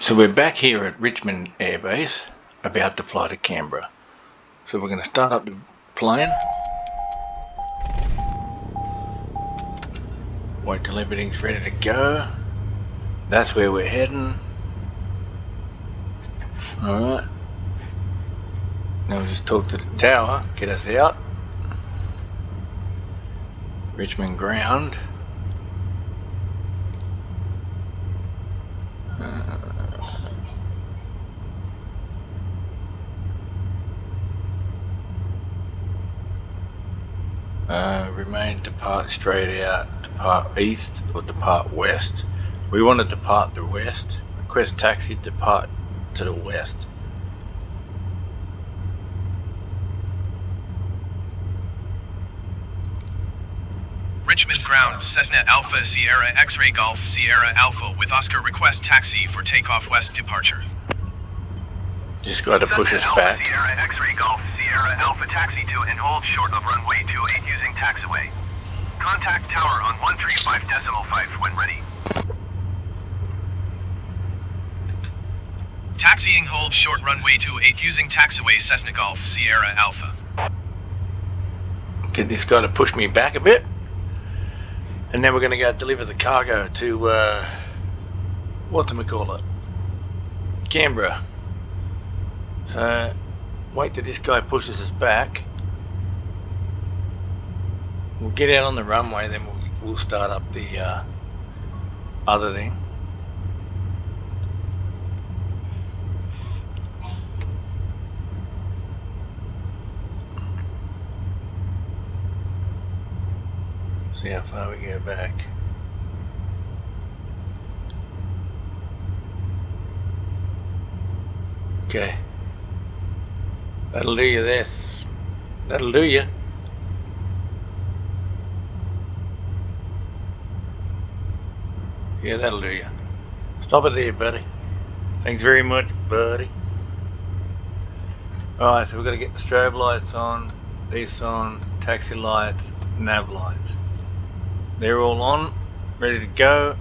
So we're back here at Richmond Air Base, about to fly to Canberra. So we're going to start up the plane. Wait till everything's ready to go. That's where we're heading. Alright. Now we'll just talk to the tower, get us out. Richmond ground. Remain, depart straight out, depart east or depart west. We want to depart the west. Request taxi, depart to the west. Richmond ground, Cessna Alpha Sierra X-Ray Golf Sierra Alpha with Oscar, request taxi for takeoff west departure. Just got to push us back. Sierra X-Ray Golf Sierra Alpha taxi to and hold short of runway 28 using taxiway. Contact tower on 135.5 when ready. Taxiing hold short runway 28 using taxiway Cessna Golf Sierra Alpha. Get this guy to push me back a bit. And then we're going to go deliver the cargo to, whatchamacallit, Canberra. So, wait till this guy pushes us back. We'll get out on the runway, then we'll start up the other thing. See how far we go back. Okay. That'll do you this. That'll do you. Yeah, that'll do you. Stop it there, buddy. Thanks very much, buddy. Alright, so we've got to get the strobe lights on, these on, taxi lights, nav lights. They're all on, ready to go.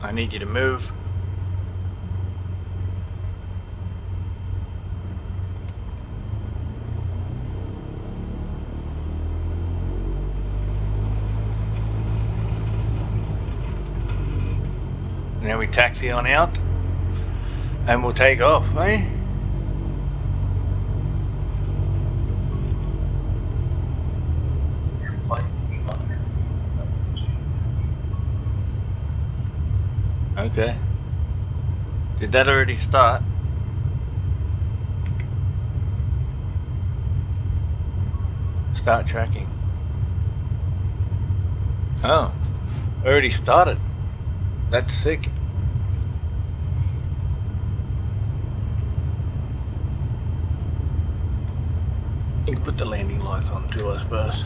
I need you to move. Now we taxi on out and we'll take off, eh? Okay. Did that already start? Start tracking. Oh, already started. That's sick. You can put the landing lights on too, I suppose.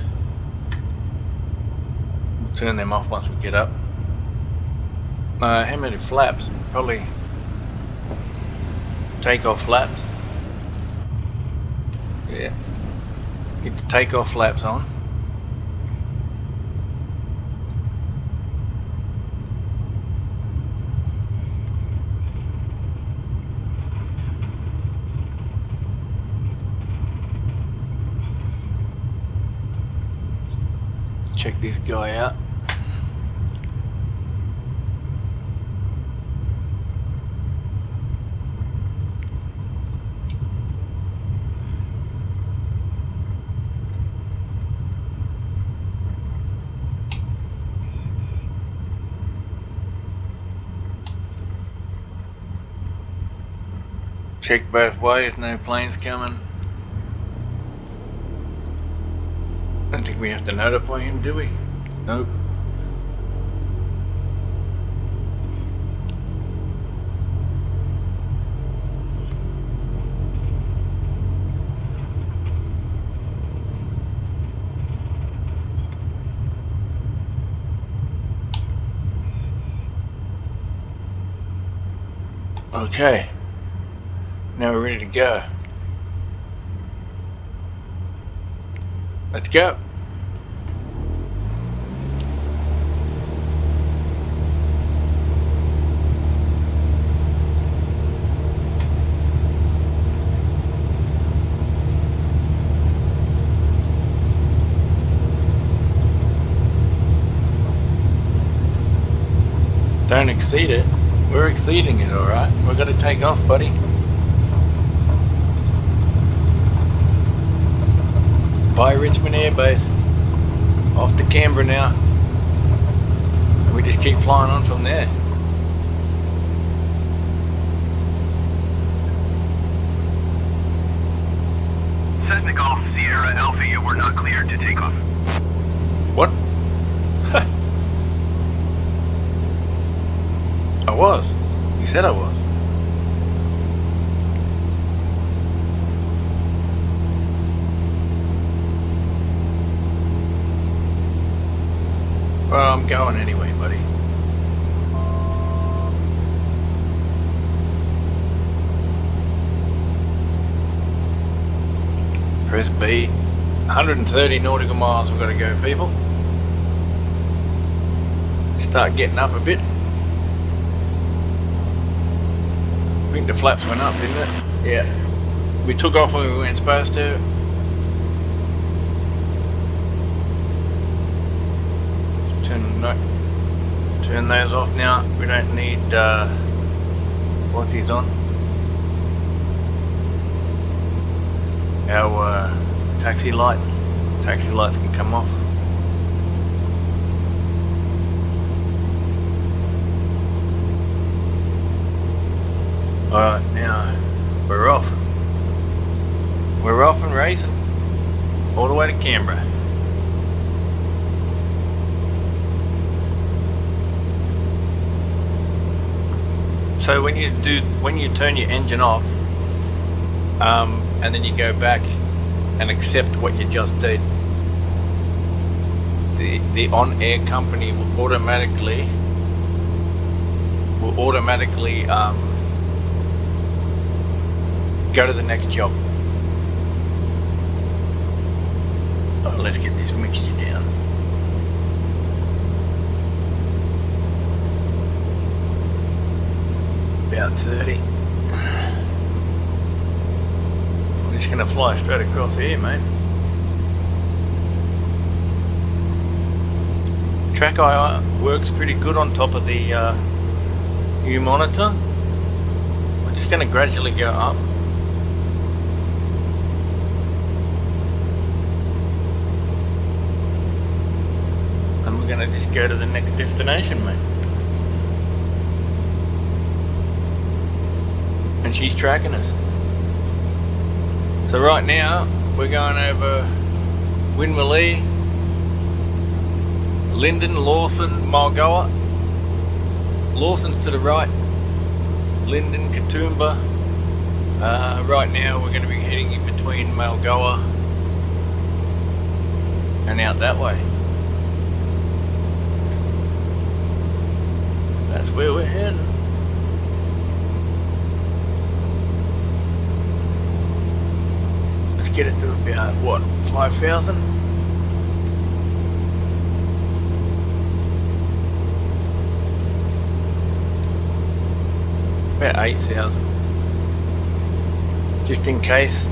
We'll turn them off once we get up. How many flaps? Probably takeoff flaps. Yeah. Get the takeoff flaps on. Check this guy out. Check both ways, no planes coming. I don't think we have to notify him, do we? Nope. Okay. Now we're ready to go. Let's go. Don't exceed it. We're exceeding it, alright. We've got to take off, buddy. By Richmond Air Base. Off to Canberra now. And we just keep flying on from there. Cessna Golf Sierra Alpha, you were not cleared to take off. What? I was. You said I was. Well, I'm going anyway, buddy. Press B. 130 nautical miles we've got to go, people. Start getting up a bit. I think the flaps went up, didn't it? Yeah. We took off when we weren't supposed to. Turn those off now. We don't need what's he's on? Our taxi lights. Taxi lights can come off. Alright, now we're off. We're off and racing. All the way to Canberra. So when you turn your engine off, and then you go back and accept what you just did, the on-air company will automatically go to the next job. Oh, let's get this mixture down. About 30. I'm just gonna fly straight across here, mate. Track eye works pretty good on top of the new monitor. We're just gonna gradually go up. And we're gonna just go to the next destination, mate. And she's tracking us. So right now we're going over Winmalee, Lyndon, Lawson, Mulgoa. Lawson's to the right, Lyndon, Katoomba. Right now we're going to be heading in between Mulgoa and out that way. That's where we're heading. Let's get it to about, what, 5,000? About 8,000. Just in case.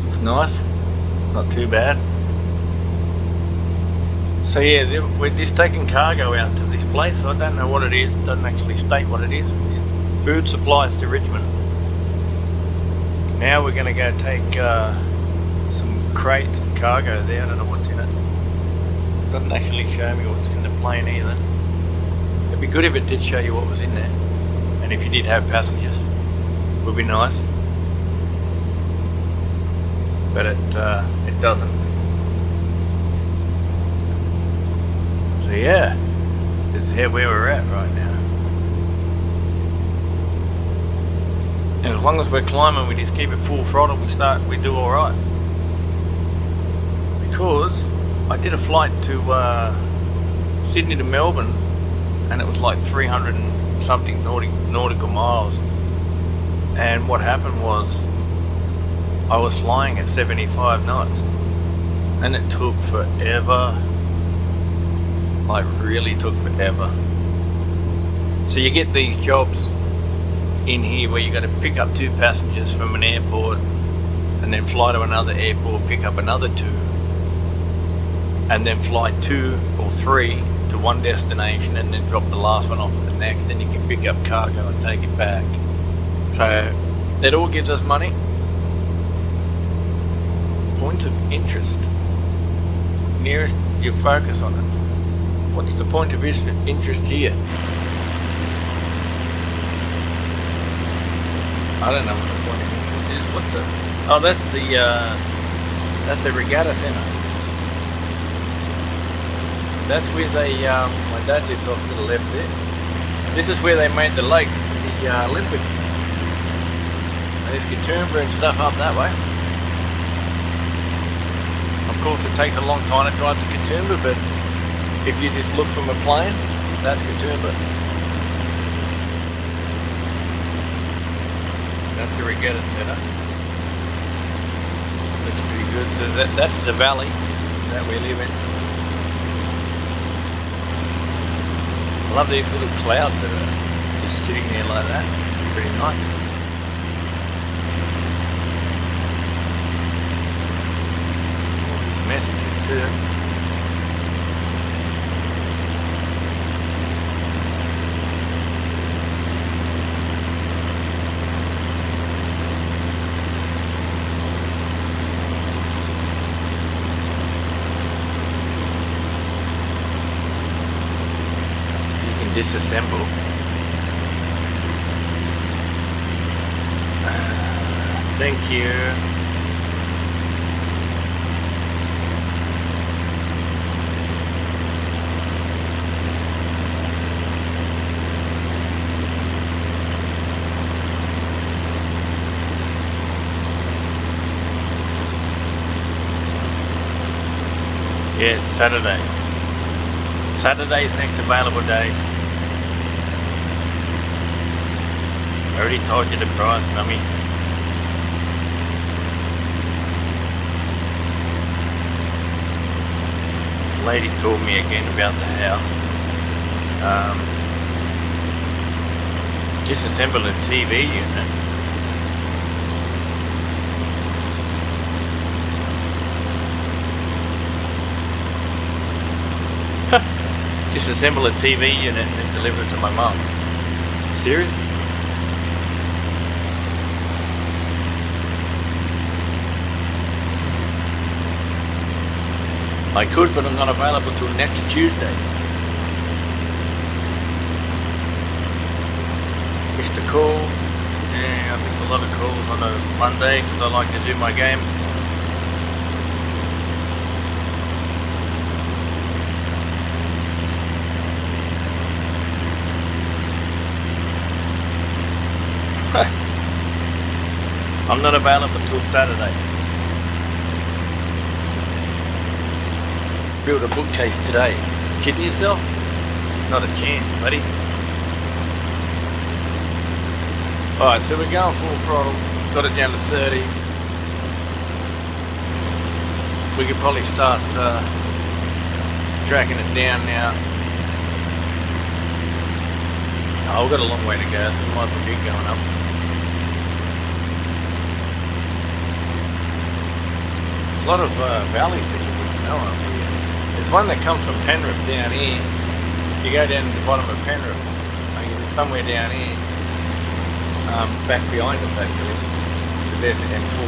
Looks nice. Not too bad. So yeah, we're just taking cargo out to this place. I don't know what it is. It doesn't actually state what it is. Food supplies to Richmond. Now we're going to go take some crates and cargo there. I don't know what's in it. It doesn't actually show me what's in the plane either. It'd be good if it did show you what was in there. And if you did have passengers, it would be nice. But it doesn't. So yeah, this is where we're at right now. And as long as we're climbing, we just keep it full throttle, we do alright. Because I did a flight to Sydney to Melbourne, and it was like 300 and something nautical miles. And what happened was, I was flying at 75 knots, and it took forever. Like really took forever. So you get these jobs in here where you got to pick up 2 passengers from an airport and then fly to another airport, pick up another 2, and then fly 2 or 3 to one destination and then drop the last one off at the next, and you can pick up cargo and take it back. So it all gives us money. Point of interest. Nearest you focus on it. What's the point of interest here? I don't know what the point of interest is. What the? Oh, that's the regatta centre. That's where they, my dad lives off to the left there. This is where they made the lakes for the Olympics. And there's Canberra and stuff up that way. Of course, it takes a long time to drive to Canberra, but if you just look from a plane, that's Canberra. That's the regatta centre. Looks pretty good. So that's the valley that we live in. I love these little clouds that are just sitting there like that. Pretty nice. All these messages too. Disassemble. Thank you. Yeah, it's Saturday. Saturday's next available day. I already told you the price, mummy. This lady called me again about the house. Disassemble a TV unit. Disassemble a TV unit and then deliver it to my mum's. Serious? I could, but I'm not available till next Tuesday. Missed a call. Yeah, I miss a lot of calls on a Monday because I like to do my game. I'm not available till Saturday. Build a bookcase today. Kidding yourself? Not a chance, buddy. Alright, so we're going full throttle. Got it down to 30. We could probably start tracking it down now. Oh, we've got a long way to go, so we might as well keep going up. A lot of valleys that you wouldn't know up here. There's one that comes from Penrith down here. You go down to the bottom of Penrith. I think it's somewhere down here. Back behind us actually. So there's the M4.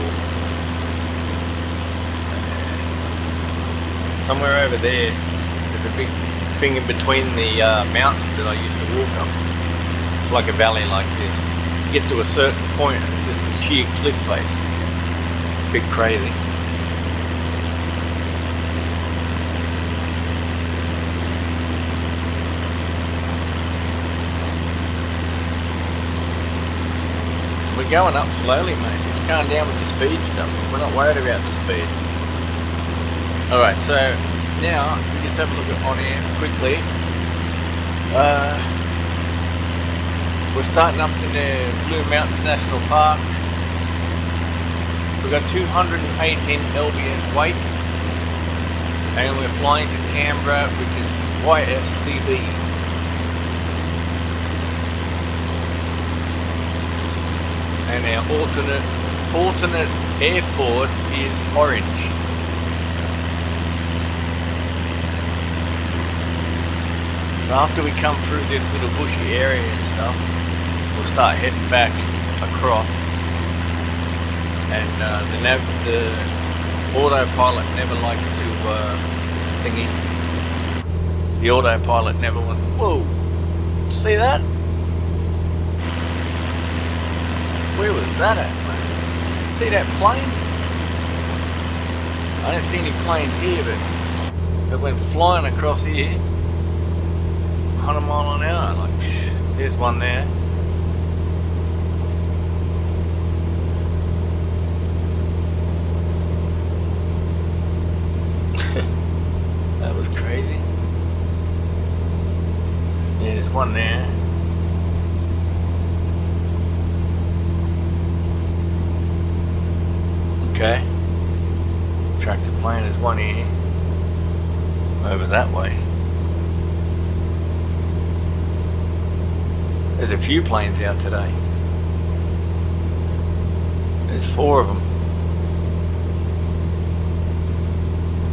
Somewhere over there, there's a big thing in between the mountains that I used to walk up. It's like a valley like this. You get to a certain point and it's just a sheer cliff face. Bit crazy. We're going up slowly, mate. Just going down with the speed stuff. We're not worried about the speed. Alright, so now we just have a look at on air quickly. We're starting up in the Blue Mountains National Park. We've got 218 lbs weight. And we're flying to Canberra, which is YSCB. and our alternate airport is orange. So after we come through this little bushy area and stuff, we'll start heading back across. And the autopilot never likes to thingy. The autopilot never went. Whoa! See that? Where was that at, man? See that plane? I didn't see any planes here, but it went flying across here. 100 miles an hour. Like, there's one there. That was crazy. Yeah, there's one there. Okay. Tractor plane, there's one here. Over that way. There's a few planes out today. There's 4 of them.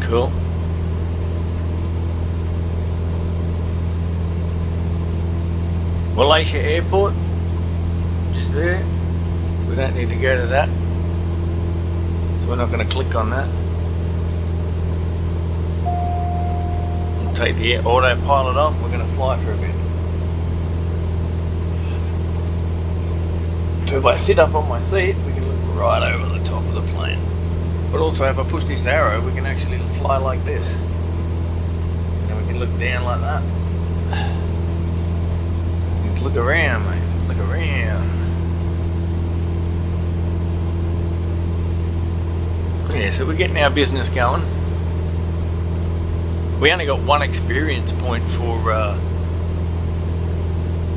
Cool. Malaysia Airport, just there. We don't need to go to that, so we're not going to click on that. We'll take the autopilot off. We're going to fly for a bit. So if I sit up on my seat, we can look right over the top of the plane. But also, if I push this arrow, we can actually fly like this, and we can look down like that. Look around, mate. Look around. Yeah, so we're getting our business going. We only got 1 experience point for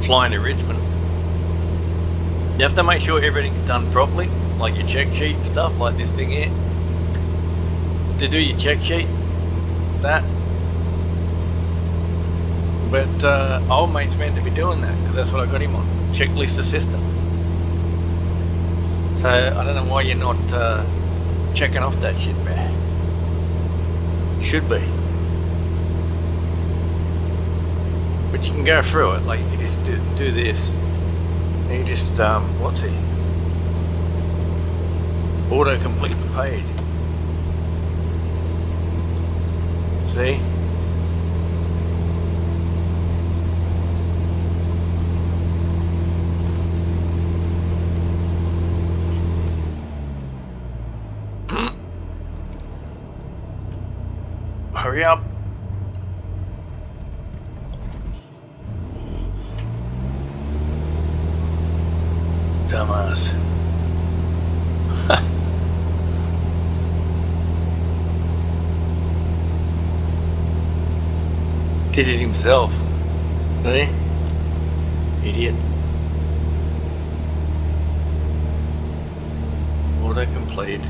flying to Richmond. You have to make sure everything's done properly, like your check sheet and stuff, like this thing here. To do your check sheet, that. But old mate's meant to be doing that because that's what I got him on, checklist assistant. So I don't know why you're not checking off that shit, man. Should be. But you can go through it, like you just do this. And you just, what's it? Auto complete the page. See? Hurry up. Dumbass. Did it himself. See? Idiot. Auto complete.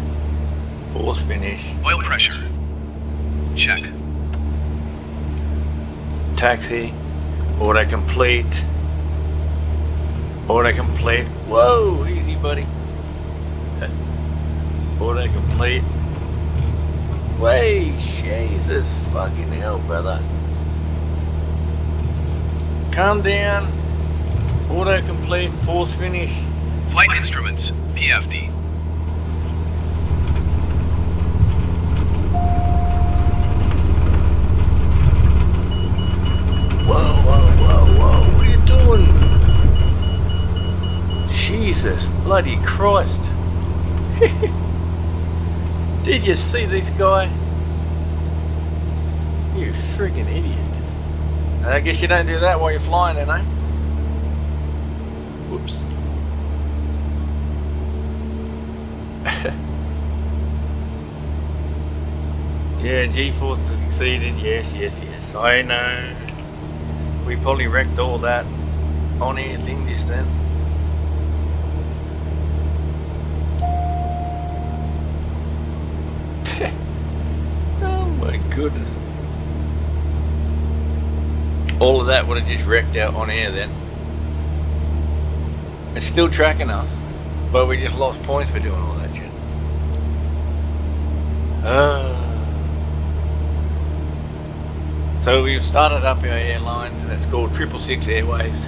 Force finish. Oil pressure. Check. Taxi. Auto complete. Auto complete. Whoa, easy buddy. Auto complete. Way, Jesus fucking hell, brother. Calm down. Auto complete. Force finish. Flight instruments. PFD. Whoa, whoa, whoa, whoa. What are you doing? Jesus bloody Christ. Did you see this guy? You freaking idiot. I guess you don't do that while you're flying then, eh? Whoops. Yeah, G-force has exceeded. Yes, yes, yes. I know. We probably wrecked all that on-air thing just then. Oh my goodness. All of that would have just wrecked out on air then. It's still tracking us. But we just lost points for doing all that shit. So we've started up our airlines, and it's called 666 Airways.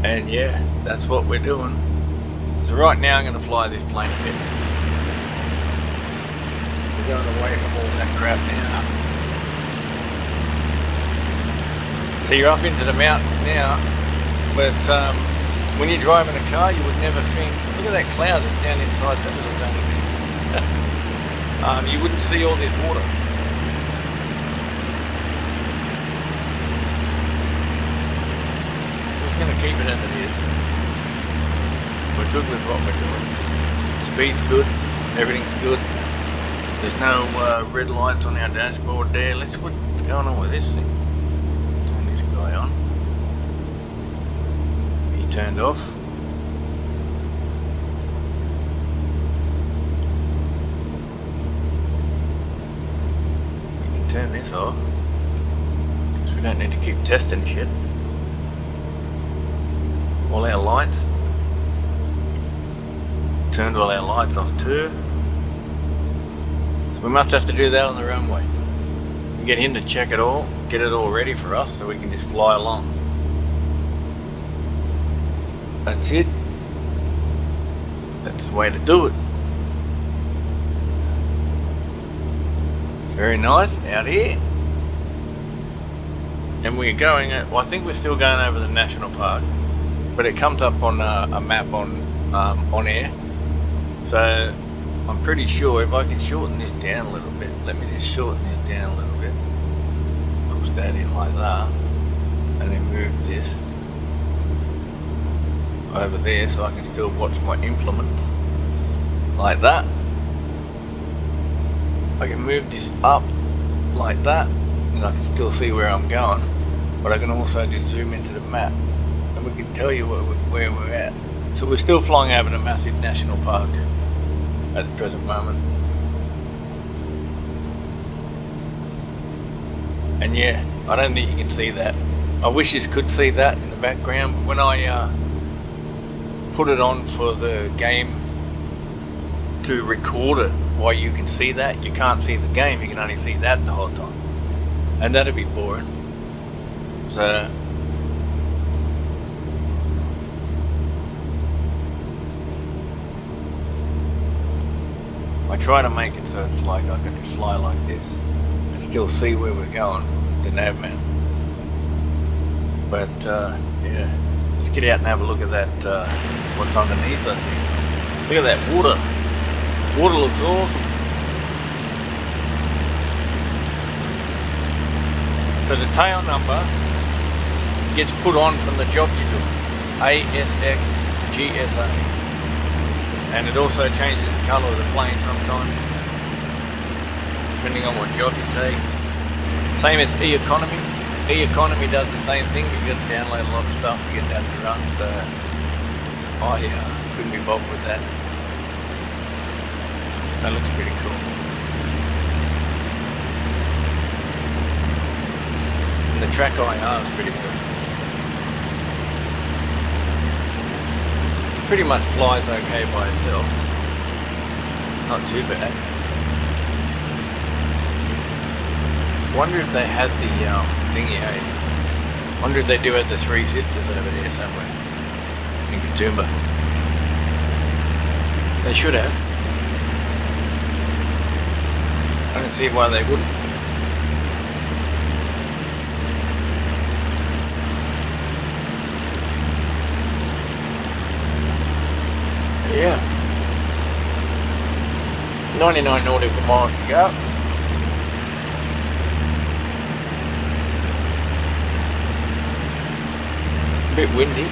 And yeah, that's what we're doing. So right now I'm going to fly this plane a bit. We're going away from all that crap now. So you're up into the mountains now, but when you're driving a car, you would never think, look at that cloud that's down inside that little zone. You wouldn't see all this water. We're just going to keep it as it is. We're good with what we're doing. Speed's good, everything's good. There's no red lights on our dashboard there. Let's see what's going on with this thing. Turn this guy on. He turned off. We can turn this off, because we don't need to keep testing shit. All our lights. Turned all our lights off too. So we must have to do that on the runway. And get him to check it all, get it all ready for us so we can just fly along. That's it. That's the way to do it. Very nice out here. And we're going, well, I think we're still going over the national park, but it comes up on a map on air. So I'm pretty sure if I can shorten this down a little bit, let me just shorten this down a little bit, push that in like that, and then move this over there so I can still watch my implements like that. I can move this up like that and I can still see where I'm going, but I can also just zoom into the map and we can tell you where we're at. So we're still flying over the massive national park at the present moment. And yeah, I don't think you can see that. I wish you could see that in the background, but when I put it on for the game to record it while you can see that, you can't see the game, you can only see that the whole time. And that'd be boring. So I try to make it so it's like I can just fly like this and still see where we're going, the navman. But yeah, let's get out and have a look at that, what's underneath us here. Look at that water. Water looks awesome. So the tail number gets put on from the job you do, ASXGSA. And it also changes the colour of the plane sometimes, depending on what job you take. Same as E-Economy. E-Economy does the same thing, but you've got to download a lot of stuff to get that to run, so I couldn't be bothered with that. That looks pretty cool. And the track IR is pretty good. Pretty much flies okay by itself. Not too bad. Wonder if they had the thingy, hey? Wonder if they do have the Three Sisters over there somewhere in Katoomba. They should have. I don't see why they wouldn't. Yeah. 99 nautical miles to go. A bit windy.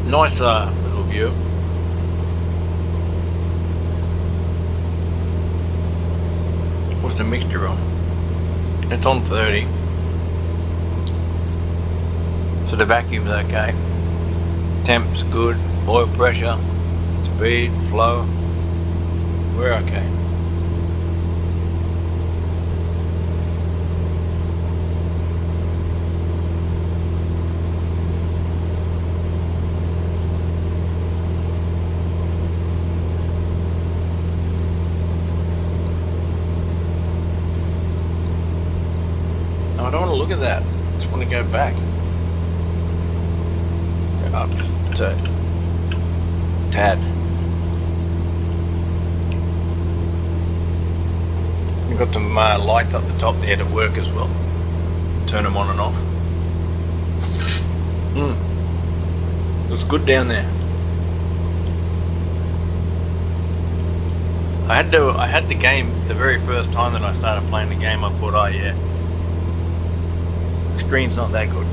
Nice little view. What's the mixture on? It's on 30. So the vacuum's okay. Temp's good. Oil pressure, speed, flow. We're okay. don't want to look at that. I just want to go back. Go up to tad. You've got some lights up the top there to work as well. Turn them on and off. Looks good down there. I had the game the very first time that I started playing the game. I thought, oh yeah, the screen's not that good.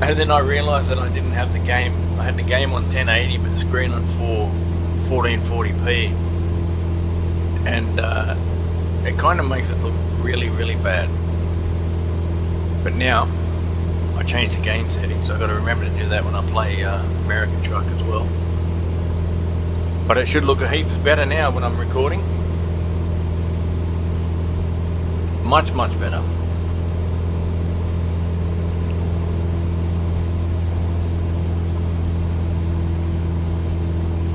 And then I realised that I didn't have the game. I had the game on 1080, but the screen on 1440p, and it kind of makes it look really, really bad. But now I changed the game settings, so I've got to remember to do that when I play American Truck as well. But it should look a heaps better now when I'm recording. Much, much better.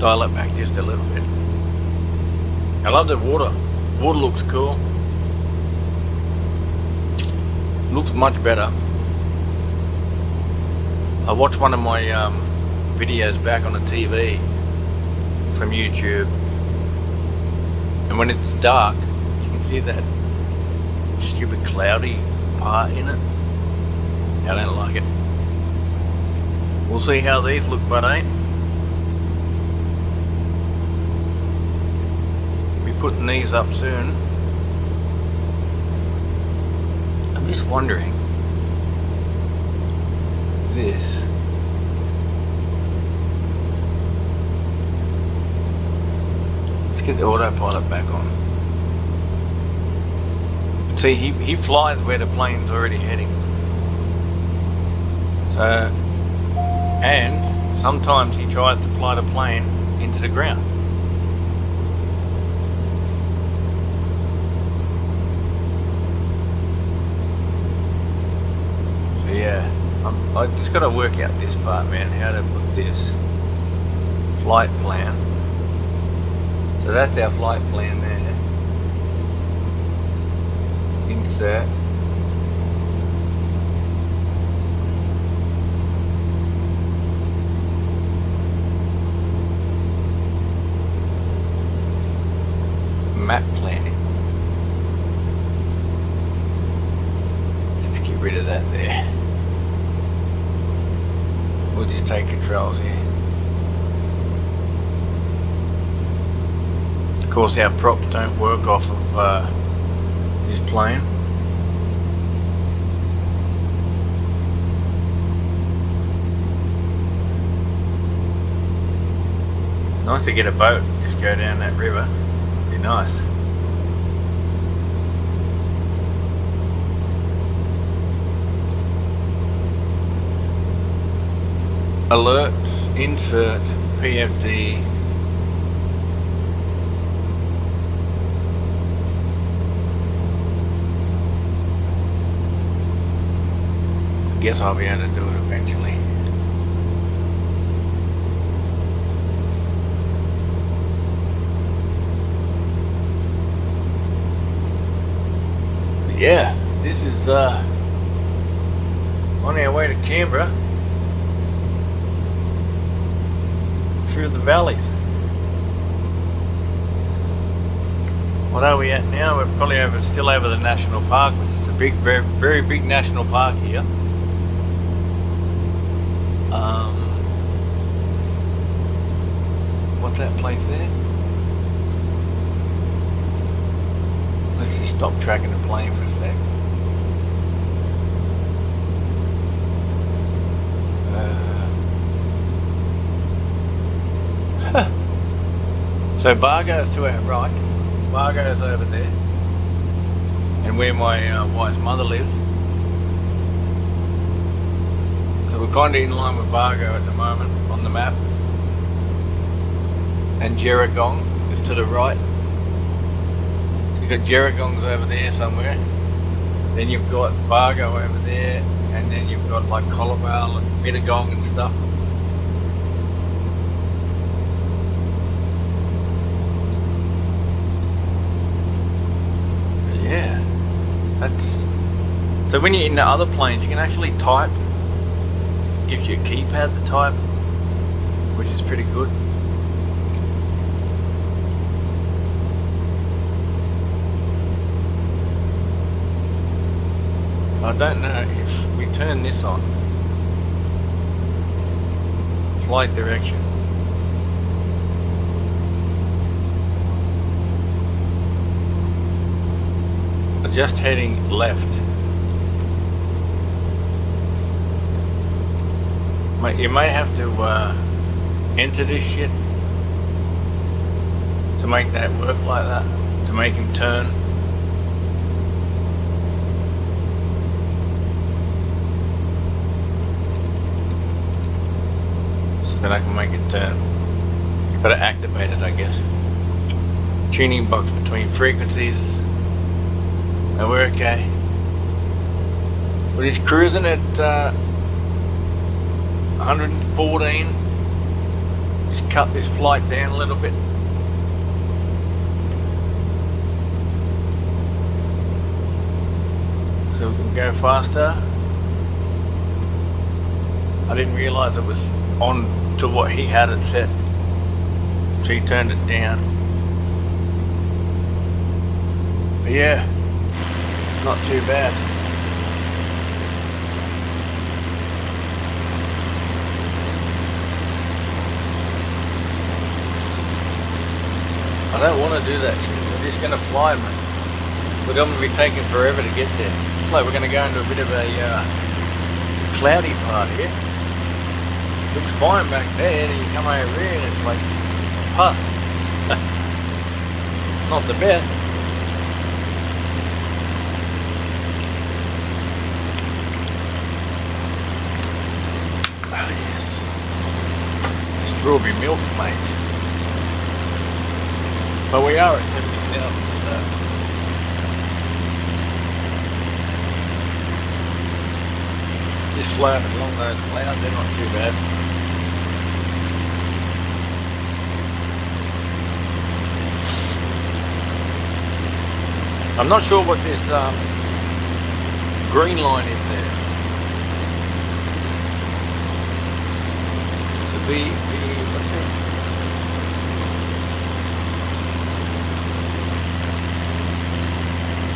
Dial it back just a little bit. I love the water. Water looks cool. Looks much better. I watched one of my videos back on the TV from YouTube, and when it's dark you can see that stupid cloudy part in it. I don't like it. We'll see how these look, but we'll be putting these up soon. I'm just wondering, this get the autopilot back on. See, he flies where the plane's already heading. So, and sometimes he tries to fly the plane into the ground. So yeah, I just got to work out this part, man, how to put this flight plan. So that's our flight plan there. Insert. Map planning. Let's get rid of that there. We'll just take controls here. Of course, our props don't work off of this plane. Nice to get a boat, just go down that river. Be nice. Alerts, insert, PFD. Guess I'll be able to do it eventually. But yeah, this is on our way to Canberra through the valleys. What are we at now? We're probably still over the national park, which is a big, very, very big national park here. What's that place there? Let's just stop tracking the plane for a sec. So Bargo's to our right. Bargo's over there, and where my wife's mother lives. So we're kind of in line with Bargo at the moment on the map. And Gerringong is to the right. So you've got Gerringong's over there somewhere. Then you've got Bargo over there, and then you've got like Collabale and Mittagong and stuff. But yeah, So when you're in the other planes, you can actually type. Gives you a keypad to type, which is pretty good. I don't know if we turn this on. Flight direction. Just heading left. You may have to enter this shit to make that work like that, to make him turn. So then I can make it turn. You've got to activate it, I guess. Tuning box between frequencies. And we're okay. But he's cruising at 114. Just cut this flight down a little bit. So we can go faster. I didn't realise it was on to what he had it set. So he turned it down. But yeah. Not too bad. I don't want to do that shit. We're just going to fly, mate. We're going to be taking forever to get there. It's like we're going to go into a bit of a cloudy part here. Looks fine back there, and you come over here and it's like pus. Not the best. Strawberry milk, mate. But we are at 70,000, so just floating along those clouds, they're not too bad. I'm not sure what this green line is there. What's it?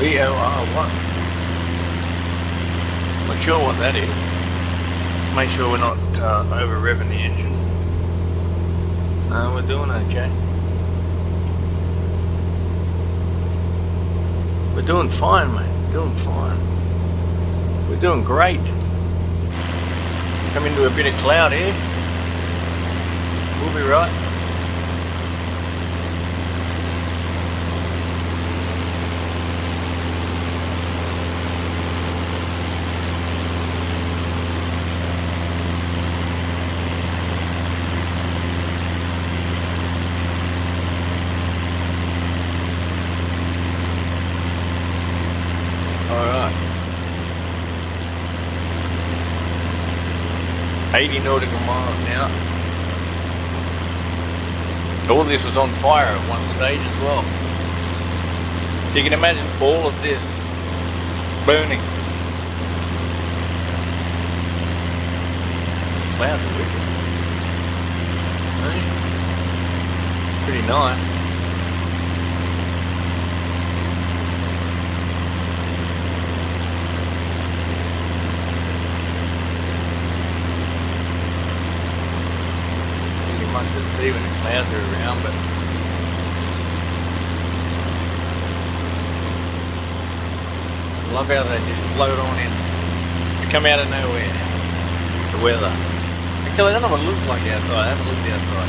VOR1. Not sure what that is. Make sure we're not over revving the engine. No, we're doing okay. We're doing fine, mate. Doing fine. We're doing great. Come into a bit of cloud here. We'll be right. Alright. 80 nautical miles now. All this was on fire at one stage as well. So you can imagine all of this burning. Clouds are wicked. Pretty nice. Must just see when the clouds are around, but I love how they just float on in. It's come out of nowhere. The weather. Actually, I don't know what it looks like outside. I haven't looked outside.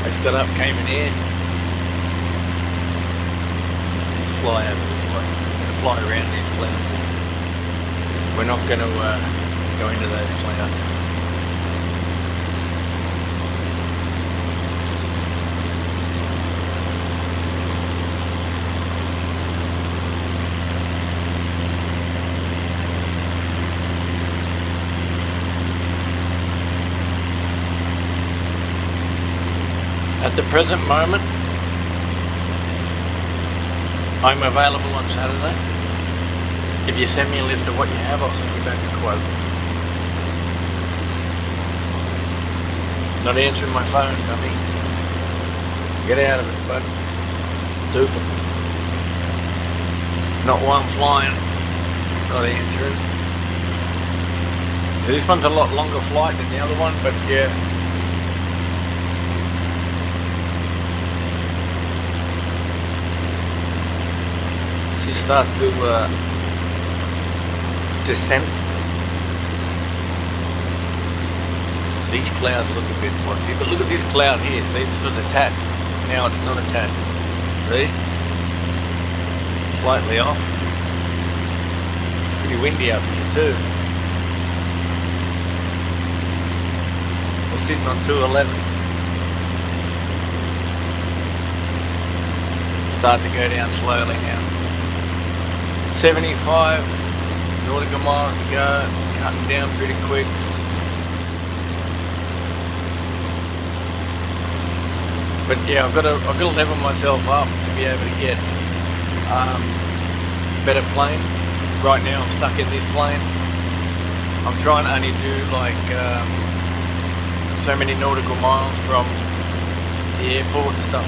I just got up, came in here. Let's fly over this way. We're going to fly around these clouds. We're not going to go into those clouds. At the present moment, I'm available on Saturday. If you send me a list of what you have, I'll send you back a quote. Not answering my phone, dummy. Get out of it, bud. Stupid. Not while I'm flying. Not answering. So this one's a lot longer flight than the other one, but yeah. She starts to descent. These clouds look a bit watchy, but look at this cloud here. See, this was attached. Now it's not attached. See? Slightly off. It's pretty windy up here too. We're sitting on 211. Starting to go down slowly now. 75 nautical miles to go. It's cutting down pretty quick. But yeah, I've got to level myself up to be able to get better planes. Right now I'm stuck in this plane. I'm trying to only do like so many nautical miles from the airport and stuff.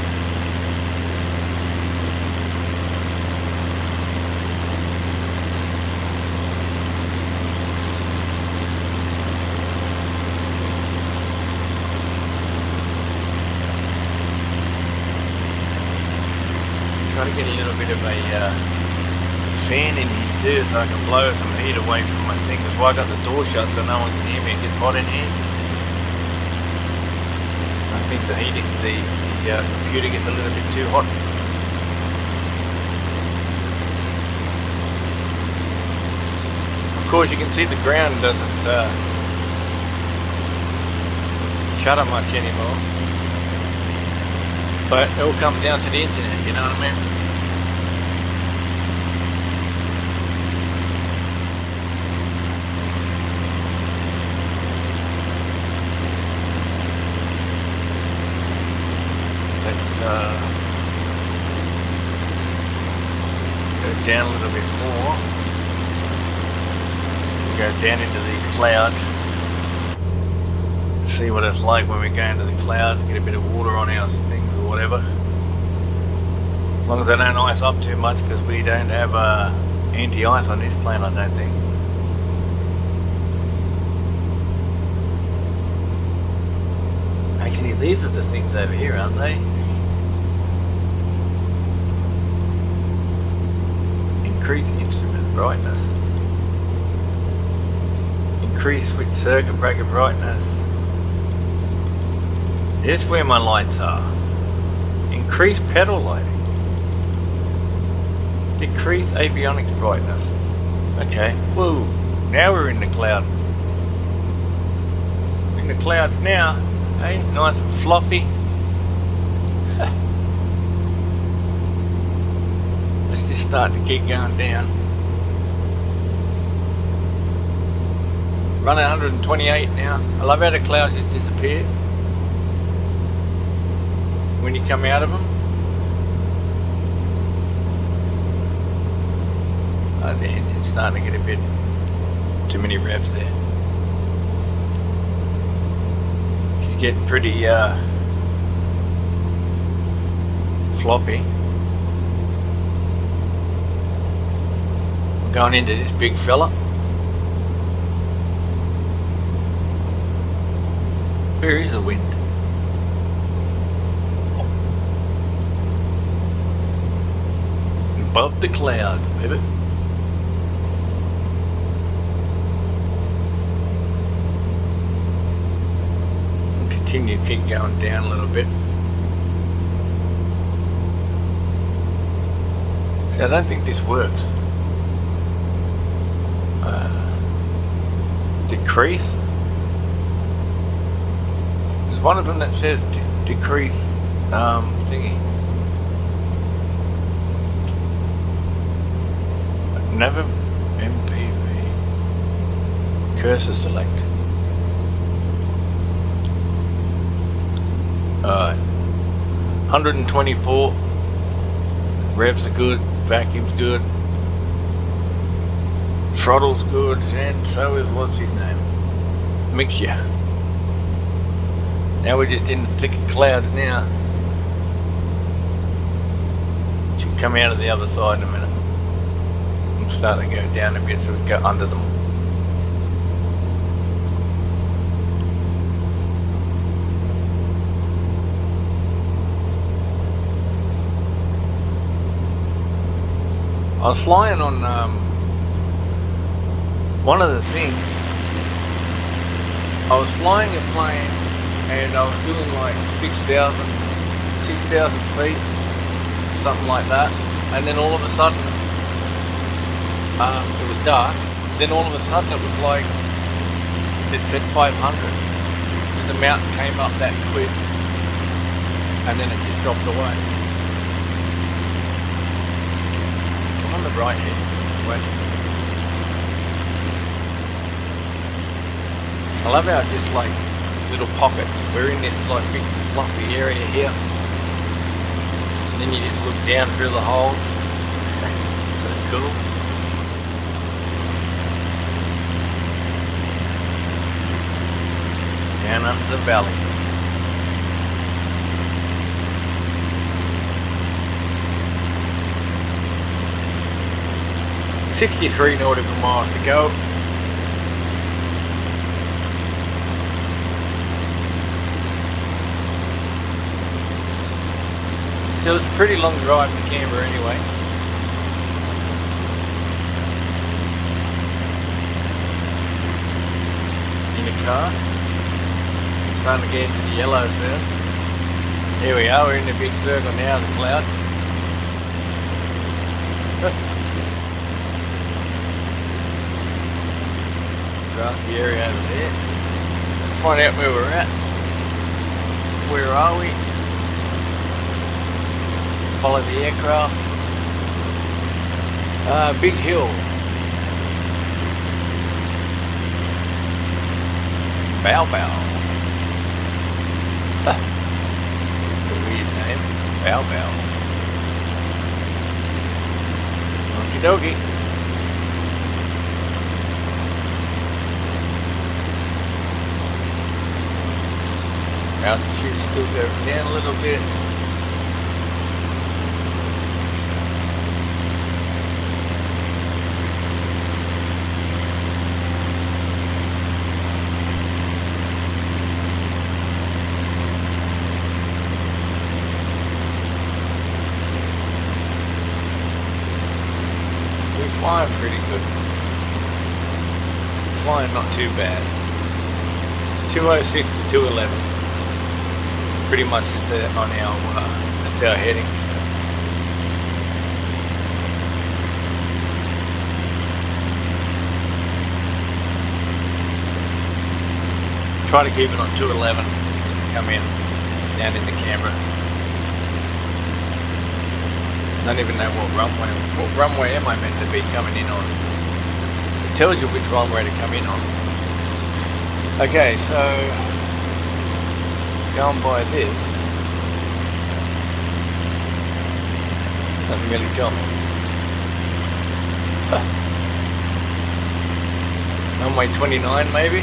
Try to get a little bit of a fan in here too, so I can blow some heat away from my thing. That's why I got the door shut so no one can hear me. It gets hot in here. I think the heating, the computer gets a little bit too hot. Of course, you can see the ground doesn't shudder much anymore. But it all comes down to the internet, you know what I mean? Let's go down a little bit more. We'll go down into these clouds. See what it's like when we go into the clouds, get a bit of water on our things or whatever. As long as they don't ice up too much, because we don't have anti-ice on this plane, I don't think. Actually, these are the things over here, aren't they? Increase instrument brightness. Increase switch circuit breaker brightness. This is where my lights are. Increase pedal lighting. Decrease avionics brightness. Okay, whoa, now we're in the cloud. We're in the clouds now, hey, nice and fluffy. Let's just start to get going down. Running 128 now. I love how the clouds just disappear when you come out of them. The engine's starting to get a bit too many revs there. She's getting pretty floppy. We're going into this big fella. Where is the wind? Above the cloud, baby. Continue, keep going down a little bit. See, I don't think this works. Decrease. There's one of them that says decrease thingy. Never MPV. Cursor select. Alright. 124. Revs are good. Vacuum's good. Throttle's good, and so is what's his name? Mixture. Now we're just in the thick of clouds now. Should come out of the other side in a minute. I'm starting to go down a bit so we can go under them. I was flying on one of the things. I was flying a plane and I was doing like 6,000 feet, something like that. And then all of a sudden, it was dark. Then all of a sudden it was like, it said 500. And the mountain came up that quick and then it just dropped away. On the right here. Wait. I love how just like little pockets. We're in this like big fluffy area here. And then you just look down through the holes. So cool. Down under the valley. 63 nautical miles to go. So it's a pretty long drive to Canberra anyway. In a car. It's starting to get into the yellow soon. Here we are, we're in the big circle now, the clouds. Grassy area over there. Let's find out where we're at. Where are we? Follow the aircraft. Big hill. Bow Bow. It's a weird name. Bow Bow. Okie dokie. Altitude still goes down a little bit. We're flying pretty good. Flying not too bad. 206 to 211. Pretty much it's on our, that's our heading. Try to keep it on 211 just to come in, down into Canberra. Don't even know what runway am I meant to be coming in on. It tells you which runway to come in on. Okay, so going by this doesn't really tell me. Runway 29 maybe.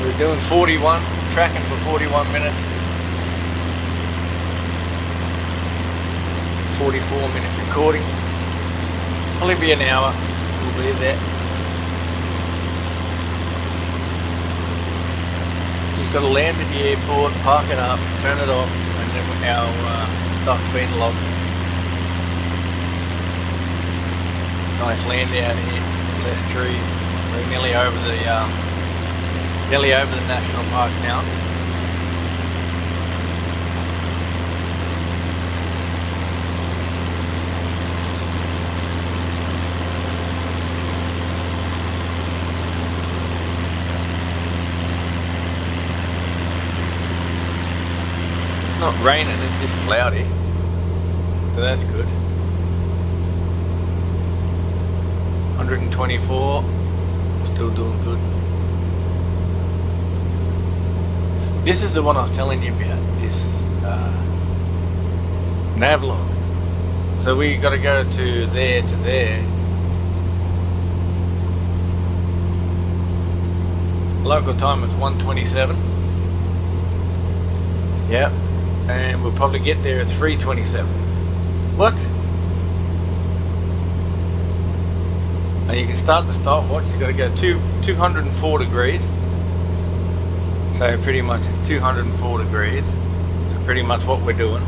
We're doing 41, tracking for 41 minutes. 44-minute recording. Probably be an hour. We'll be there. Got to land at the airport, park it up, turn it off, and then our stuff's been logged. Nice land out here, less trees. We're nearly over the national park now. It's not raining, it's just cloudy, so that's good. 124, still doing good. This is the one I was telling you about, this navlog. So we got to go to there to there. Local time is 1:27. Yep. And we'll probably get there at 3:27. What? And you can start the stopwatch. You got to go 204 degrees. So pretty much it's 204 degrees. So pretty much what we're doing.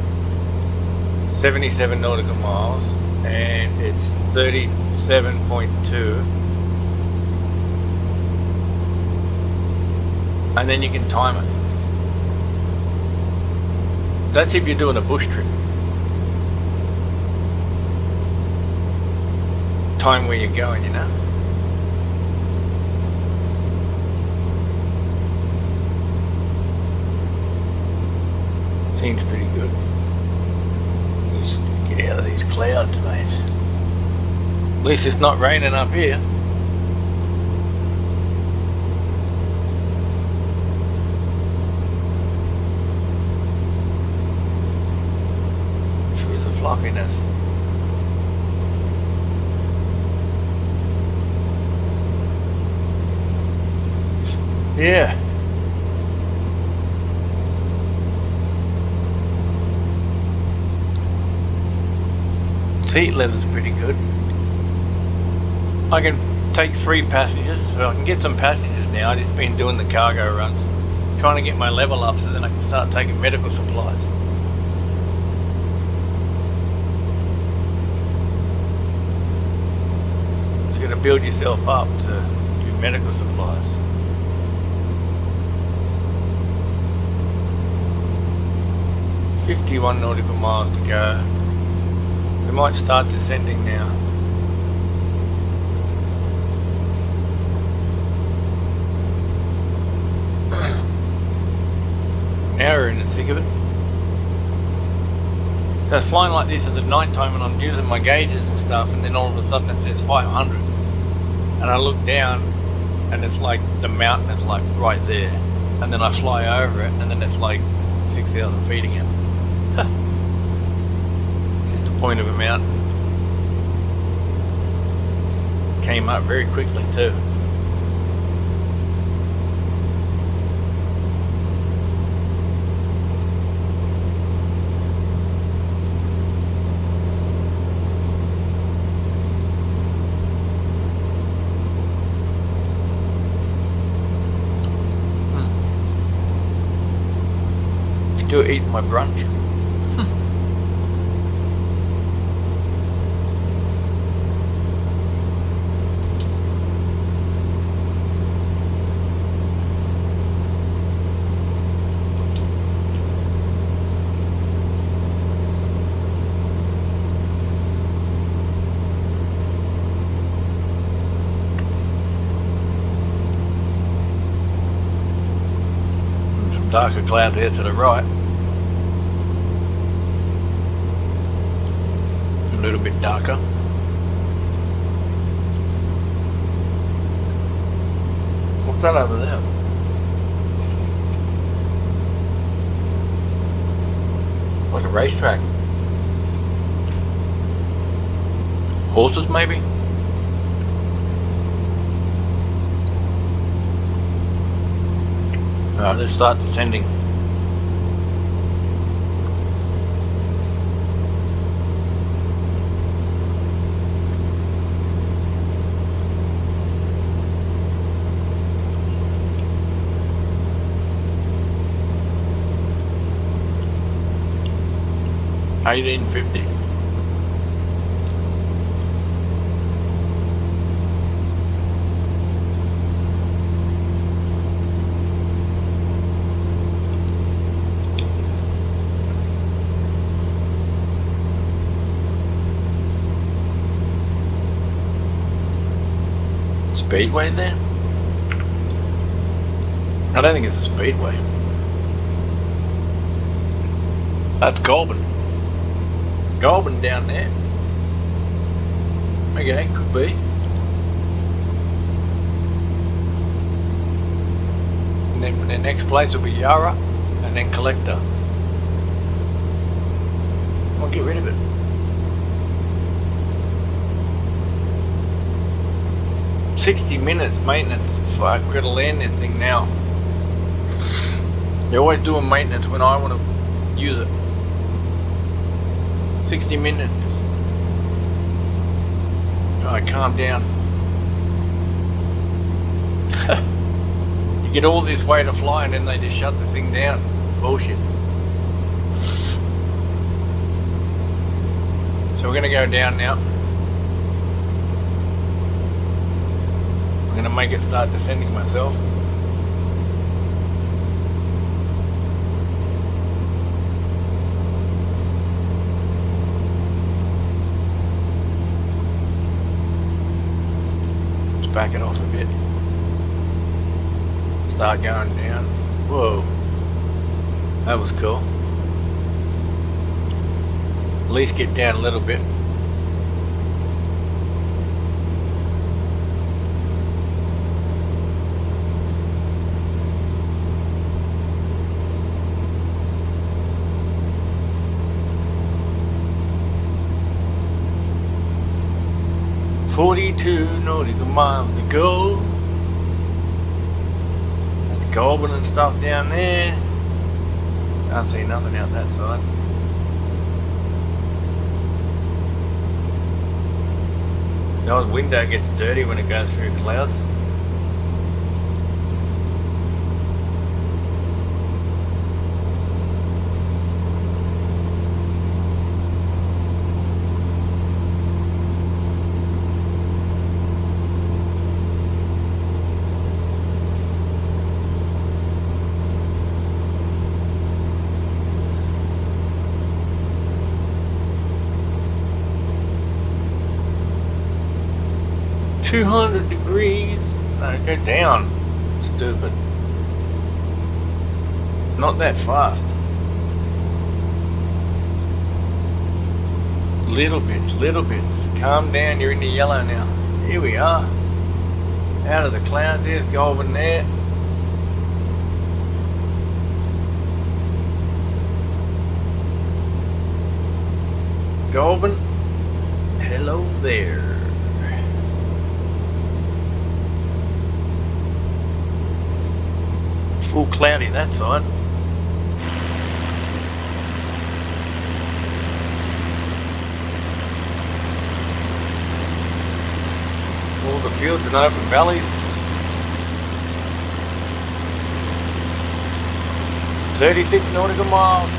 77 nautical miles, and it's 37.2. And then you can time it. That's if you're doing a bush trip. Time where you're going, you know. Seems pretty good. Let's get out of these clouds, mate. At least it's not raining up here. Through the fluffiness. Yeah. Seat leather's pretty good. I can take 3 passengers, so I can get some passengers now. I've just been doing the cargo runs, trying to get my level up so then I can start taking medical supplies. So you're going to build yourself up to do medical supplies. "51 nautical miles to go." We might start descending now. Now we're in the thick of it. So it's flying like this at the night time and I'm using my gauges and stuff, and then all of a sudden it says 500. And I look down and it's like the mountain is like right there. And then I fly over it and then it's like 6,000 feet again. It's just the point of a mountain. Came up very quickly too. Still eating my brunch. Some darker cloud here to the right. A little bit darker. What's that over there? Like a racetrack. Horses maybe? Alright, let's start descending. $18.50. Speedway there? I don't think it's a speedway. That's Goulburn. Goulburn down there. Okay, could be. And then the next place will be Yarra, and then Collector. I'll get rid of it. 60 minutes maintenance. Fuck, we're gonna land this thing now. They're always doing maintenance when I want to use it. 60 minutes. Alright, calm down. You get all this way to fly and then they just shut the thing down. Bullshit. So we're gonna go down now. I'm gonna make it start descending myself. Let's back it off a bit. Start going down. Whoa. That was cool. At least get down a little bit. "42 nautical miles to go." That's Goulburn and stuff down there. Can't see nothing out that side. The old window gets dirty when it goes through clouds. "200 degrees. No, go down. Stupid. Not that fast. Little bits, little bits. Calm down, you're in the yellow now. Here we are. Out of the clouds, there's Goulburn there. Goulburn, hello there. Full cloudy that side. All the fields and open valleys. 36 nautical miles.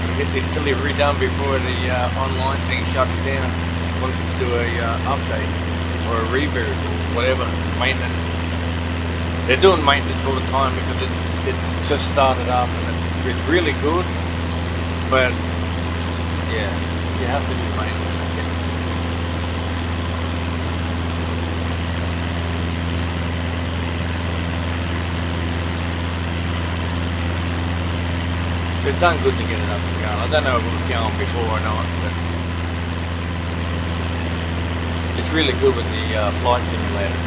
We'll get this delivery done before the online thing shuts down. Wants to do a update or a reboot or whatever, maintenance. They're doing maintenance all the time because it's just started up and it's really good, but yeah, you have to do maintenance, I guess. They've done good to get it up and going. I don't know if it was going before or not, but it's really good with the flight simulator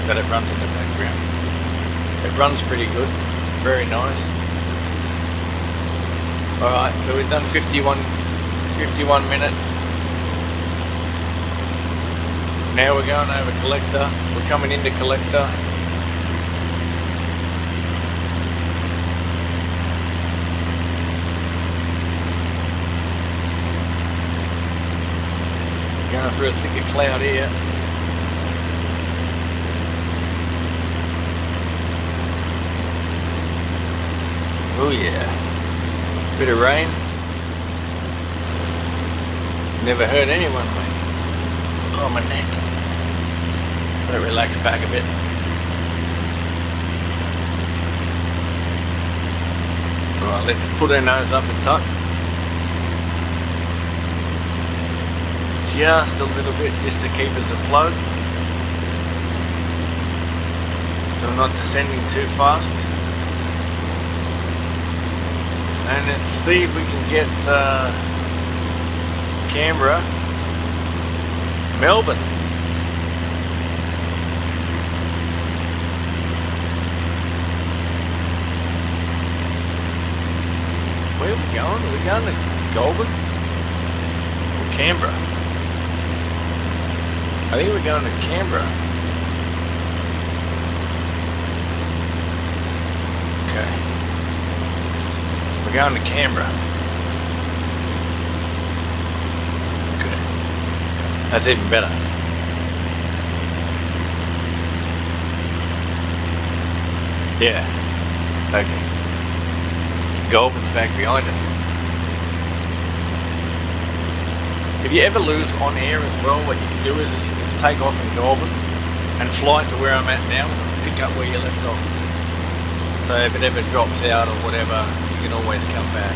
that it runs in the background. It runs pretty good, very nice. Alright, so we've done 51 minutes. Now we're going over Collector. We're coming into Collector. Going through a thicker cloud here. Oh yeah. Bit of rain. Never hurt anyone, mate. Oh, my neck. Better relax back a bit. Alright, let's put our nose up and tuck. Just a little bit, just to keep us afloat, so we're not descending too fast. And let's see if we can get Canberra, Melbourne. Where are we going? Are we going to Goulburn? Canberra. I think we're going to Canberra. Okay. We're going to Canberra. Okay. That's even better. Yeah. Okay. Goulburn's back behind us. If you ever lose on air as well, what you can do is you can take off in Goulburn and fly to where I'm at now and pick up where you left off. So if it ever drops out or whatever, you can always come back.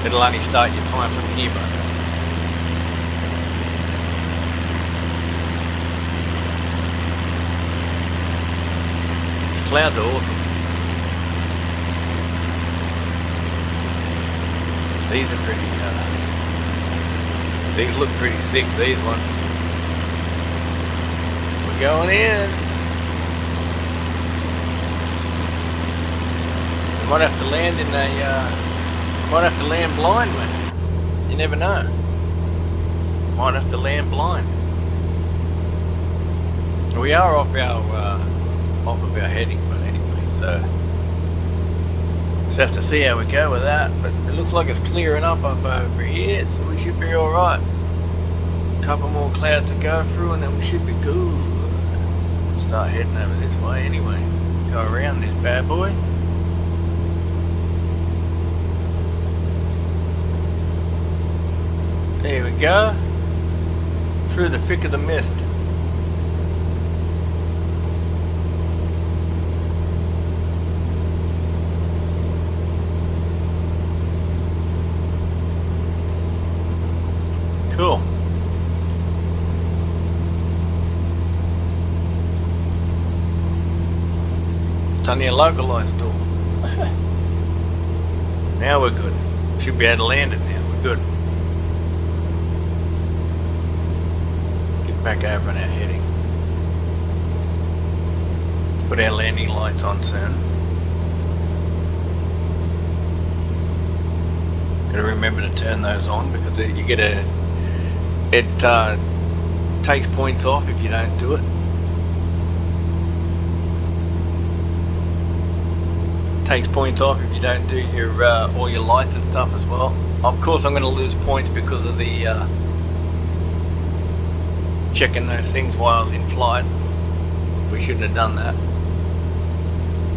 It'll only start your time from here, but these clouds are awesome. These are pretty, these look pretty thick, these ones. We're going in. We might have to land in a, might have to land blind, mate. You never know. Might have to land blind. We are off of our heading, but anyway, so just have to see how we go with that. But it looks like it's clearing up over here, so we should be all right. A couple more clouds to go through, and then we should be good. Start heading over this way anyway. Go around this bad boy. There we go. Through the thick of the mist. Cool. It's only a localized storm. Now we're good. Should be able to land it now. We're good. Get back over on our heading. Let's put our landing lights on soon. Gotta remember to turn those on because you get a it takes points off if you don't do it. Takes points off if you don't do your all your lights and stuff as well. Of course, I'm going to lose points because of the checking those things while I was in flight. We shouldn't have done that.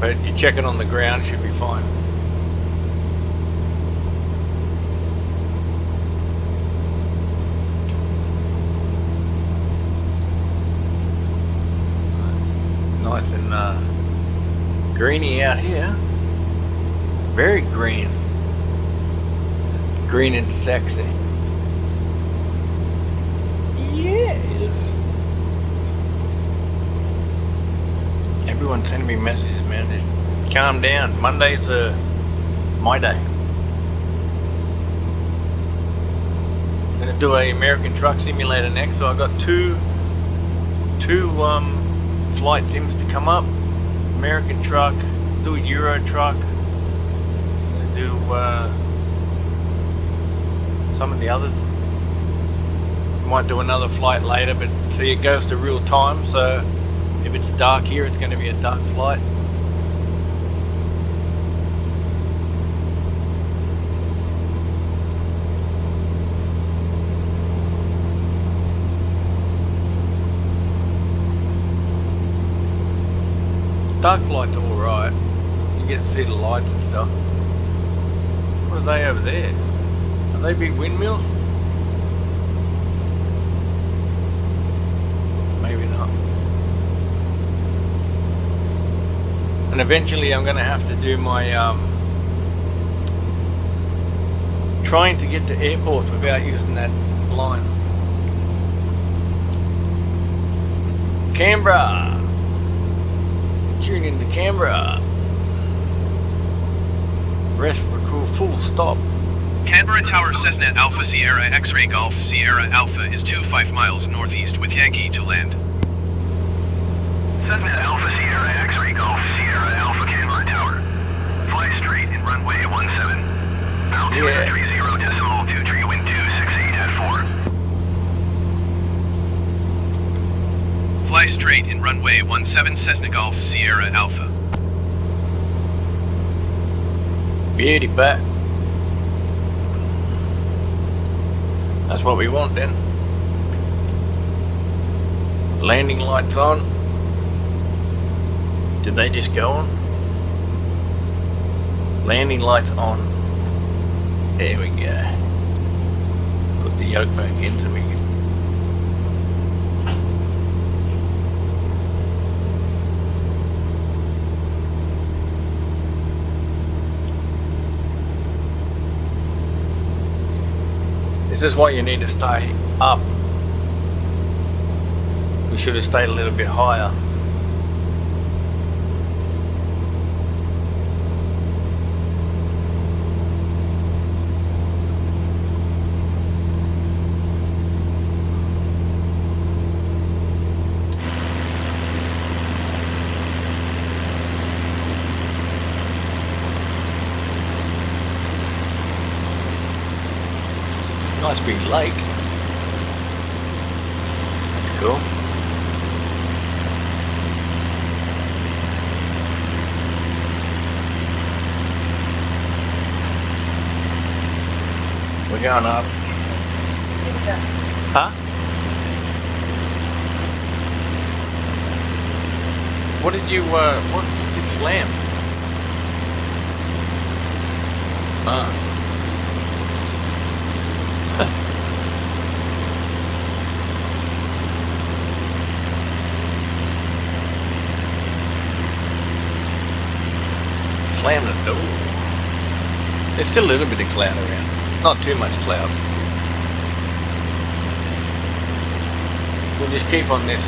But you check it on the ground, should be fine. Nice and greeny out here. Very green. Green and sexy. Yes. Everyone's sending me messages, man. Just calm down. Monday's my day. I'm gonna do a American Truck Simulator next, so I've got two flight sims to come up. American Truck, do a Euro Truck, do some of the others. Might do another flight later, but see, it goes to real time, so if it's dark here, it's going to be a dark flight. Dark flight's alright. You get to see the lights and stuff. What are they over there? Are they big windmills? Maybe not. And eventually I'm going to have to do my trying to get to airports without using that line. Canberra! Tune into Canberra. Rest for crew, full stop. Canberra Tower Cessna Alpha Sierra X-Ray Golf Sierra Alpha is 25 miles northeast with Yankee to land. Cessna Alpha Sierra X-Ray Golf Sierra Alpha Canberra Tower. Fly straight in runway 17. Altitude 30.23 wind straight in runway 17 Cessna Golf Sierra Alpha. Beauty, Pat. That's what we want then. Landing lights on. Did they just go on? Landing lights on. There we go. Put the yoke back in so we can. This is why you need to stay up. We should have stayed a little bit higher. Nice big lake. That's cool. We're going up. Huh? What did you, what's this slam? Slam the door. There's still a little bit of cloud around. Not too much cloud. We'll just keep on this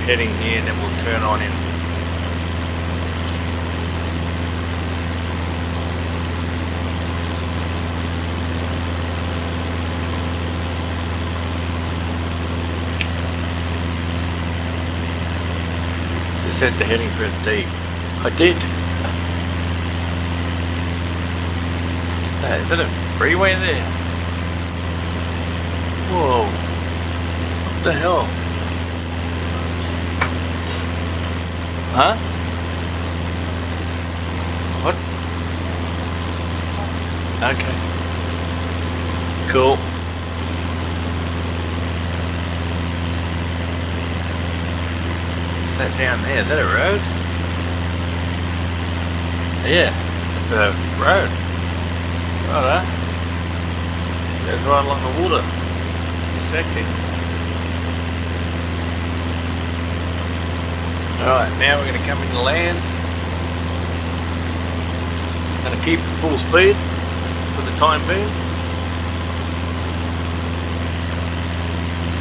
heading here and then we'll turn on in. Just set the heading for deep. I did. Is that a freeway there? Whoa. What the hell? Huh? What? Okay. Cool. What's that down there? Is that a road? Yeah, it's a road. Alright. Goes right along the water. It's sexy. Alright, now we're going to come into land. Going to keep full speed for the time being.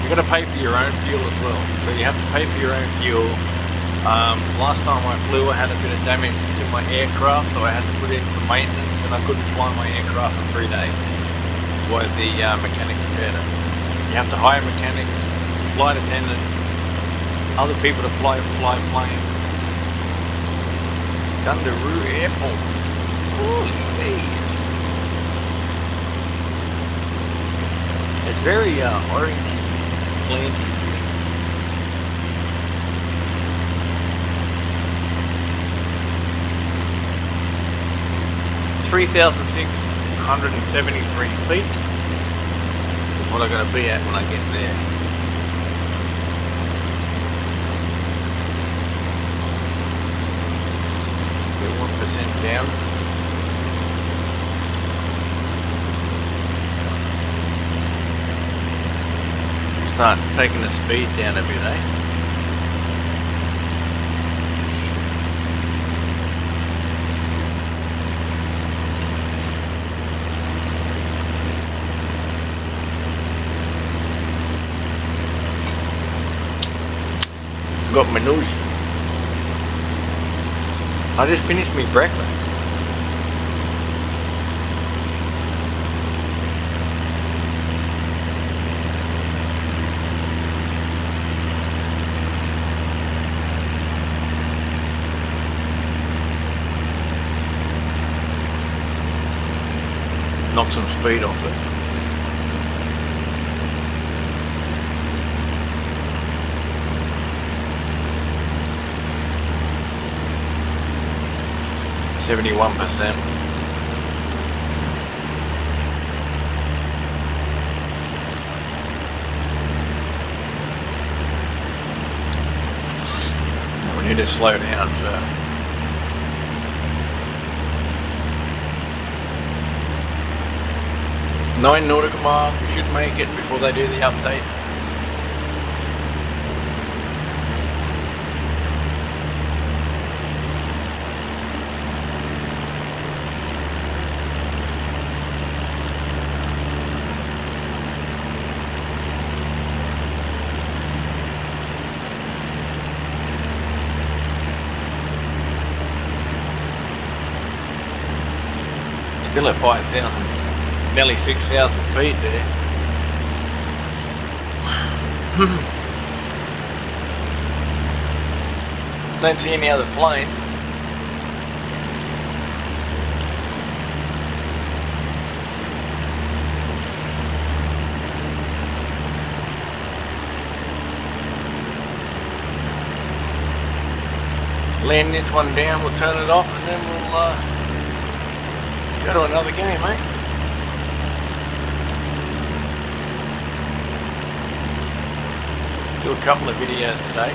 You've got to pay for your own fuel as well. So you have to pay for your own fuel. Last time I flew I had a bit of damage to my aircraft, so I had to put in some maintenance and I couldn't fly my aircraft for 3 days while the mechanic repaired it. You have to hire mechanics, flight attendants, other people to fly planes. Gundaroo Airport. Holy bees. It's very orangey, planty. 3,673 feet is what I'm going to be at when I get there. We're 1% down. Start taking the speed down a bit, eh? Got my nose. I just finished my breakfast. Knock some speed off it. 71%. We need to slow down, so 9 nautical miles, we should make it before they do the update. Still at 5,000, nearly 6,000 feet there. Don't see any other planes. Land this one down, we'll turn it off, and then we'll go to another game, mate. Do a couple of videos today.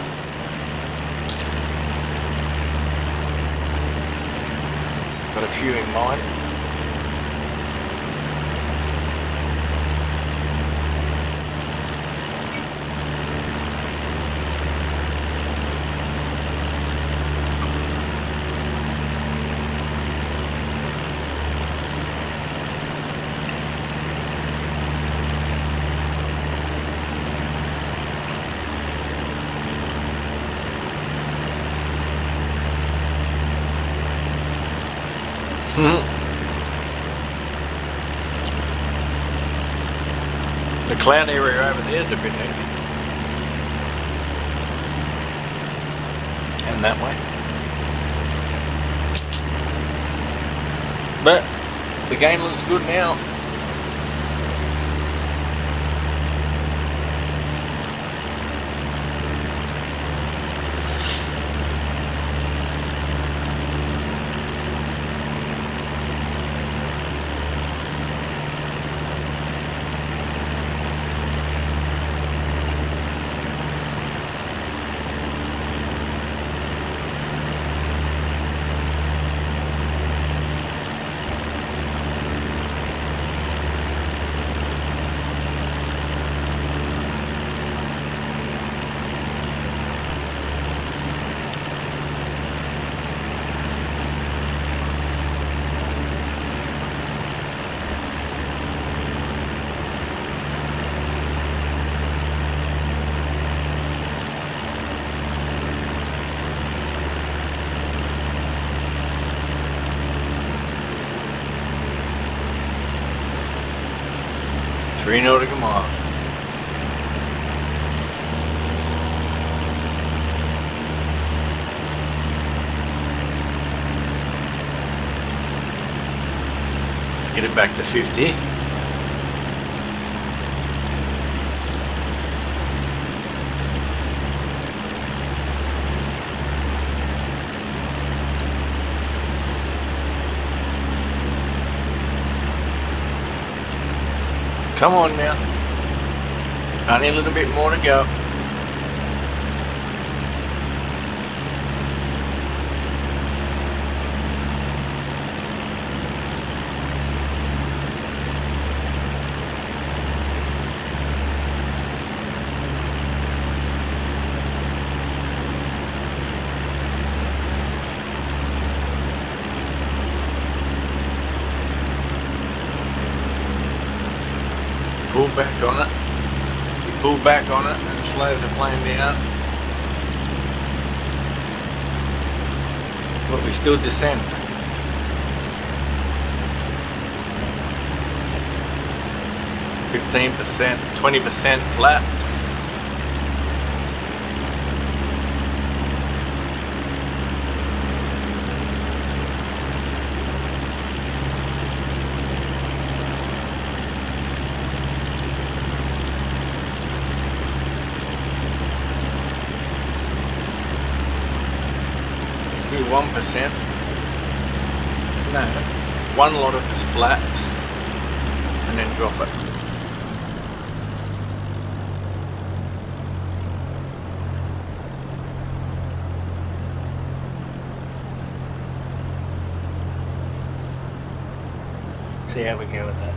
Got a few in mind. The cloud area over there is a bit hectic. And that way. But the game looks good now. Three nautical miles. Let's get it back to 50. Come on now. Only a little bit more to go. Pull back on it. You pull back on it and it slows the plane down. But we still descend. %, 20% flat. Do 1%. No, one lot of his flaps and then drop it. See how we go with that.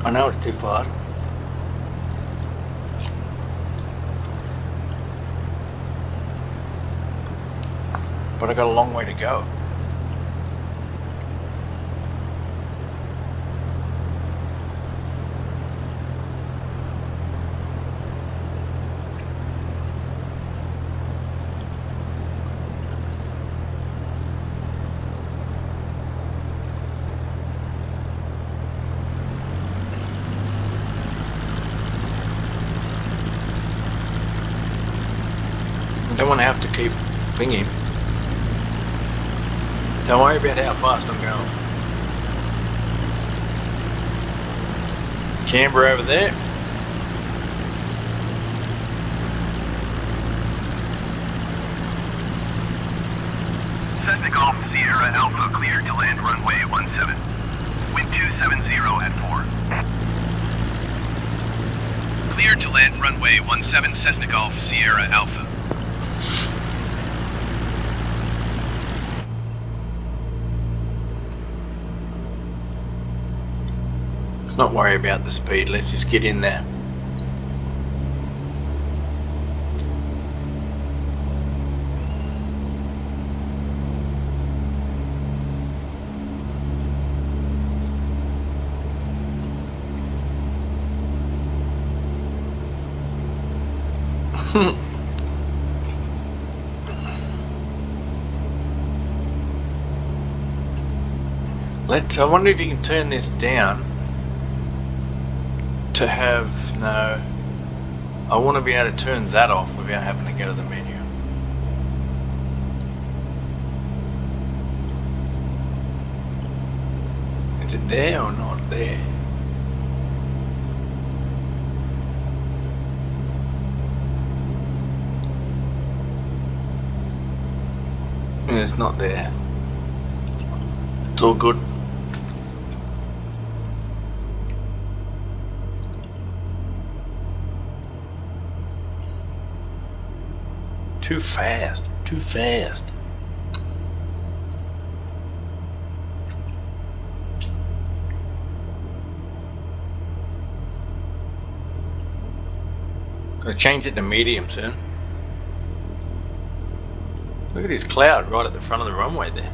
I know it's too far. But I got a long way to go. I don't want to have to keep thinking. Don't worry about how fast I'm going. Canberra over there. Cessna Golf Sierra Alpha cleared to land runway 17. Wind 270 at 4. Cleared to land runway 17 Cessna Golf Sierra Alpha. Let's not worry about the speed, let's just get in there. I wonder if you can turn this down to have, no, I want to be able to turn that off without having to go to the menu. Is it there or not there? It's not there. It's all good. Too fast, too fast. Gotta change it to medium soon. Look at this cloud right at the front of the runway there.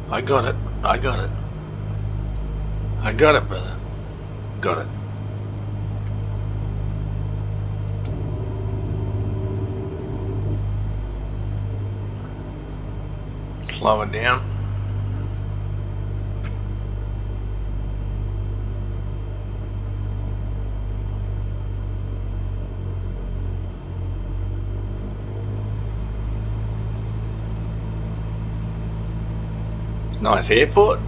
I got it. I got it. I got it, brother. Got it. Slow it down. Nice airport.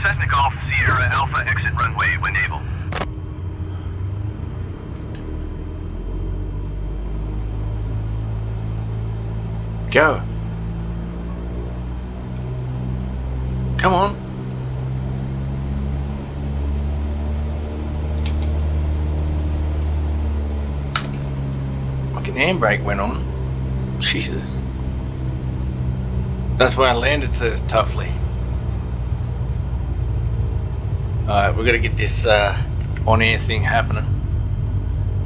Cessna Golf Sierra Alpha exit runway when able. Go. Come on. Like an handbrake went on. Jesus. That's why I landed so toughly. Alright, we're gonna get this on-air thing happening.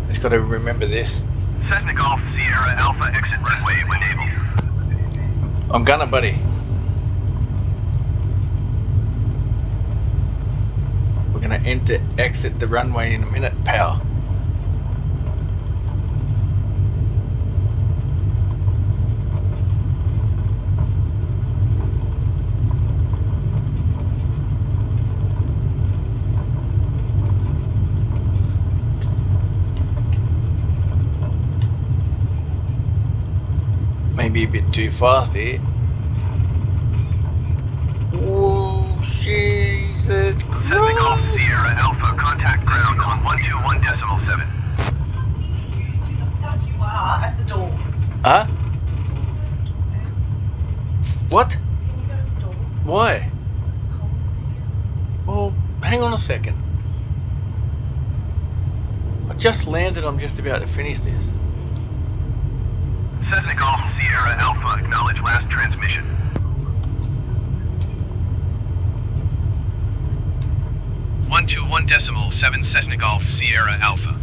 Just gotta remember this. Cessna Golf Sierra Alpha exit runway when able. I'm gonna, buddy. We're gonna exit the runway in a minute, pal. Maybe a bit too fast here. Whoa, Jesus Christ! Cessna Golf Sierra Alpha, contact ground on 121.7. You are at the door. Huh? What? Can you go to the door? Why? It's cold. Well, hang on a second. I just landed, I'm just about to finish this. Cessna Golf Sierra Alpha, acknowledge last transmission. One two 1.7 Cessna Golf Sierra Alpha.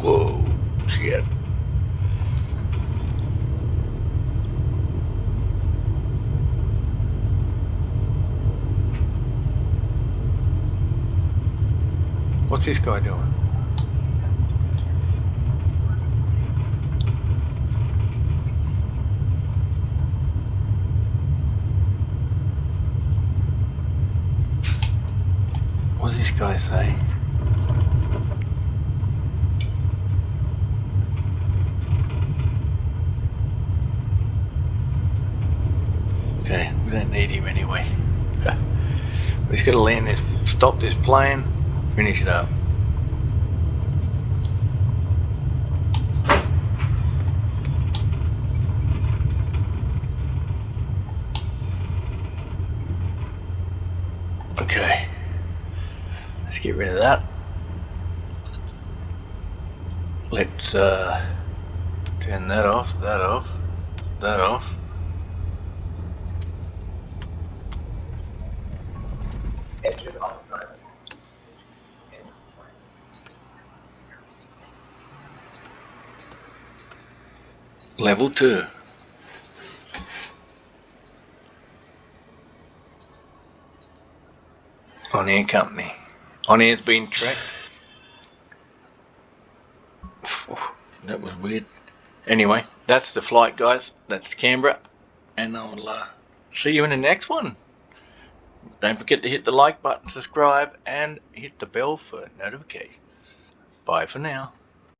Whoa, shit. What's this guy doing? What's this guy say? Okay, we don't need him anyway. We just gotta land this, stop this plane, finish it up. Okay, let's get rid of that. Let's turn that off, that off, that off. Level 2. On-air company. On-air's been tracked. That was weird. Anyway, that's the flight, guys. That's Canberra. And I'll see you in the next one. Don't forget to hit the like button, subscribe, and hit the bell for notifications. Bye for now.